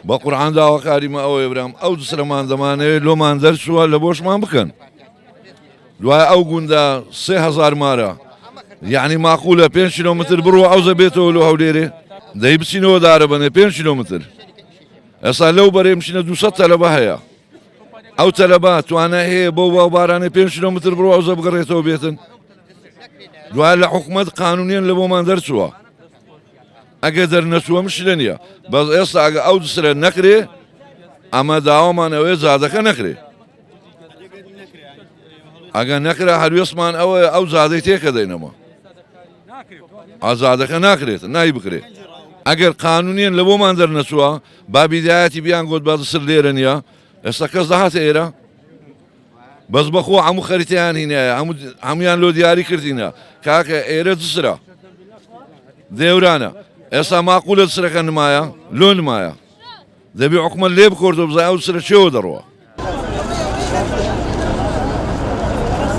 بە قورعان داواکاریمە ئەوەیە برام ئەو سرەمان دەمانەوێت لۆمان دەرچووە لە بۆشمان بکەن دوای ئەو گوندە 3000 مارە یعنی ماقولە 5 کیلۆمتر بڕوە ئەوزە بێتەوە لە هەولێرێ دەی بچینەوە دارەبەنێ 5 کیلۆمتر ئێستا لەو بەرێ بچینە 200 تەلەبە هەیە ئەو تەلەبە توانای هەیە بۆ باوبارانێ 5 کیلۆمتر بڕوە ئەوزە بگەڕێتەوە بێتن دوای لە حکوومەت قانونیان لە بۆمان دەرچووە ئەگە دەرنەچووە مشکلە نییە بەس ئێستا ئەگە ئەو دوسرە نەکرێ ئەمە داوامان ئەوەیە زادەکە نەکرێ ئەگە نەکرا هەروێسمان ئەوەیە ئەو زادەی تێکە دەینەوە ئازادەکە ناکرێت نای بکرێت ئەگەر قانونیان لە بۆمان دەرنەچووە با بیدایەتی بیان گۆت باز سر لێرە نییە ئێستا کەس دەهاتە ئێرە بەس بەخۆ هەموو خەریتیان هینایە هەمویان لۆ دیاری کردینە کاکە ئێرە دوسرە دێورانە ئێستا ماقولە سرەکە نمایە لۆ نمایە دەبێ حکومەت لێ بکۆردەوە بزای ئەو سرە چێوە دەڕوە